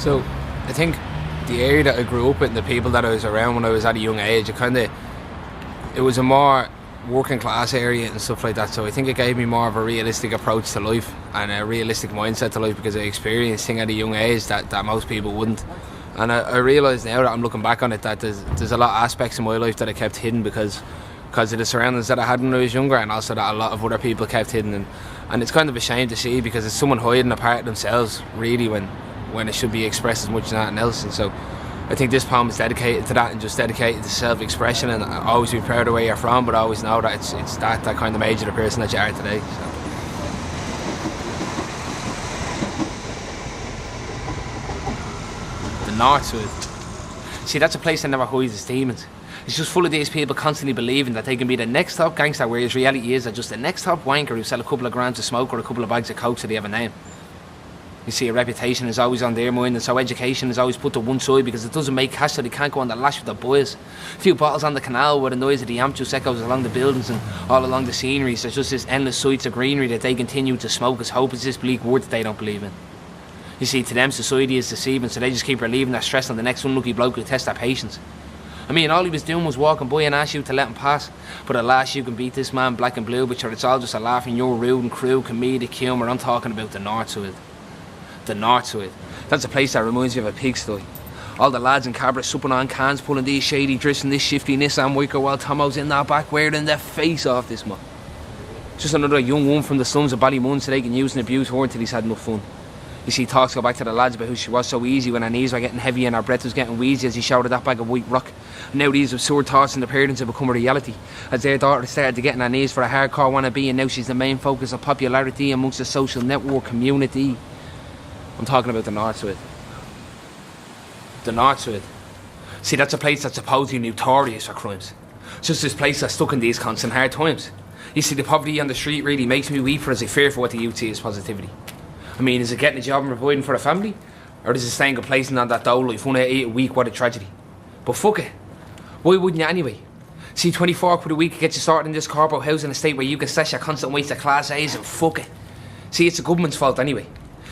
So, I think the area that I grew up in, the people that I was around when I was at a young age, it was a more working class area and stuff like that. So I think it gave me more of a realistic approach to life and a realistic mindset to life, because I experienced things at a young age that most people wouldn't. And I realise now that I'm looking back on it that there's a lot of aspects in my life that I kept hidden because of the surroundings that I had when I was younger, and also that a lot of other people kept hidden. And it's kind of a shame to see, because it's someone hiding a part of themselves really when it should be expressed as much as anything else. And so I think this poem is dedicated to that, and just dedicated to self-expression, and always be proud of where you're from, but always know that it's that kind of made you the person that you are today. So. The Northwood. See, that's a place that never hides its demons. It's just full of these people constantly believing that they can be the next top gangster, whereas reality is that just the next top wanker who sell a couple of grams of smoke or a couple of bags of coke so they have a name. You see, a reputation is always on their mind, and so education is always put to one side because it doesn't make cash, so they can't go on the lash with the boys. A few bottles on the canal where the noise of the amp just echoes along the buildings and all along the scenery. So there's just this endless sights of greenery that they continue to smoke as hope is this bleak word that they don't believe in. You see, to them society is deceiving, so they just keep relieving their stress on the next unlucky bloke who tests their patience. I mean, all he was doing was walking by and ask you to let him pass. But at last you can beat this man black and blue, but sure, it's all just a laugh in your rude and cruel comedic humour. I'm talking about the Northwood. The Northwood. That's a place that reminds me of a pigsty. All the lads in Cabra supping on cans, pulling these shady drifts and this shifty Nissan Wicker while Tomo's in that back wearing the face off this man. Just another young one from the slums of Ballymun so they can use and abuse her until he's had enough fun. You see, talks go back to the lads about how she was so easy when her knees were getting heavy and her breath was getting wheezy as he shouted that bag of white rock. And now these absurd thoughts and the parents have become a reality, as their daughter started to get on her knees for a hardcore wannabe, and now she's the main focus of popularity amongst the social network community. I'm talking about the Northwood. The Northwood. See, that's a place that's supposedly notorious for crimes. It's just this place that's stuck in these constant hard times. You see, the poverty on the street really makes me weep, for as I fear for what the youth see as positivity. I mean, is it getting a job and providing for a family? Or is it staying complacent on that dole life, 1 out of 8 a week? What a tragedy. But fuck it. Why wouldn't you anyway? See, 24 quid a week gets you started in this corporate housing estate where you can stash your constant waste of class A's, and fuck it. See, it's the government's fault anyway.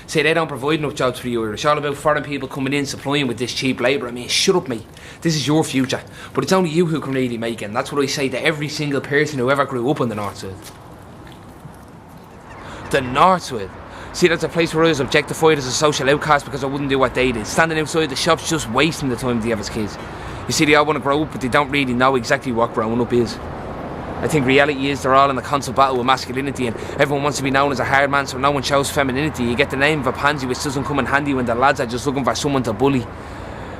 See, they don't provide enough jobs for you. It's all about foreign people coming in, supplying with this cheap labour. I mean, shut up, mate. This is your future. But it's only you who can really make it. And that's what I say to every single person who ever grew up in the Northwood. The Northwood. See, that's a place where I was objectified as a social outcast because I wouldn't do what they did. Standing outside the shops just wasting the time they have as kids. You see, they all want to grow up, but they don't really know exactly what growing up is. I think reality is they're all in a constant battle with masculinity, and everyone wants to be known as a hard man, so no one shows femininity. You get the name of a pansy, which doesn't come in handy when the lads are just looking for someone to bully.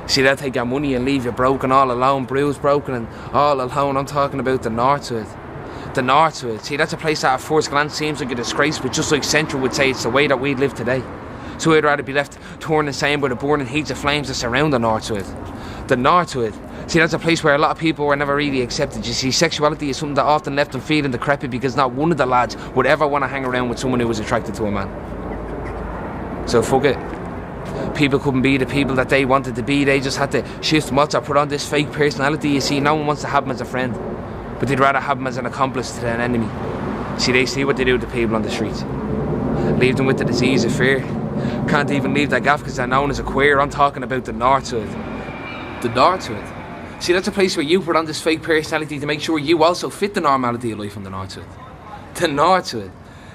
See, they'll take your money and leave you broken, all alone, bruised, broken and all alone. I'm talking about the Northwood. The Northwood. See, that's a place that at first glance seems like a disgrace, but just like Central would say, it's the way that we live today. So I'd rather be left torn and sane by the burning heats of flames that surround the Northwood. The Northwood. See, that's a place where a lot of people were never really accepted. You see, sexuality is something that often left them feeling decrepit because not one of the lads would ever want to hang around with someone who was attracted to a man. So fuck it. People couldn't be the people that they wanted to be. They just had to shift mutts or put on this fake personality. You see, no one wants to have them as a friend, but they'd rather have them as an accomplice to an enemy. See, they see what they do to people on the streets. Leave them with the disease of fear. Can't even leave that gaff because they're known as a queer. I'm talking about the Northwood. The Northwood. See, that's a place where you put on this fake personality to make sure you also fit the normality of life on the Northwood. The Northwood.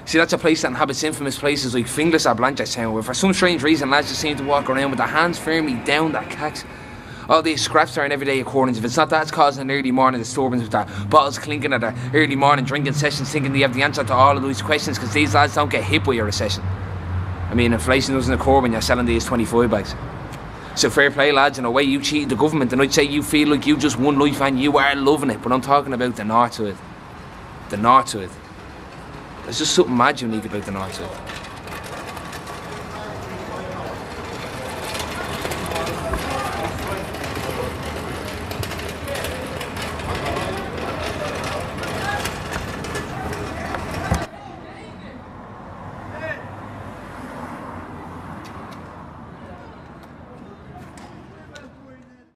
See, that's a place that inhabits infamous places like Finglas or Blanchardstown, where for some strange reason lads just seem to walk around with their hands firmly down their cacks. All these scraps are in everyday occurrence. If it's not that, it's causing an early morning disturbance with their bottles clinking at their early morning drinking sessions, thinking they have the answer to all of those questions because these lads don't get hit by a recession. I mean, inflation doesn't occur when you're selling these 25 bags. So fair play, lads, in a way you cheated the government, and I'd say you feel like you just won life and you are loving it, but I'm talking about the Northwood. The Northwood. There's just something mad unique about the Northwood.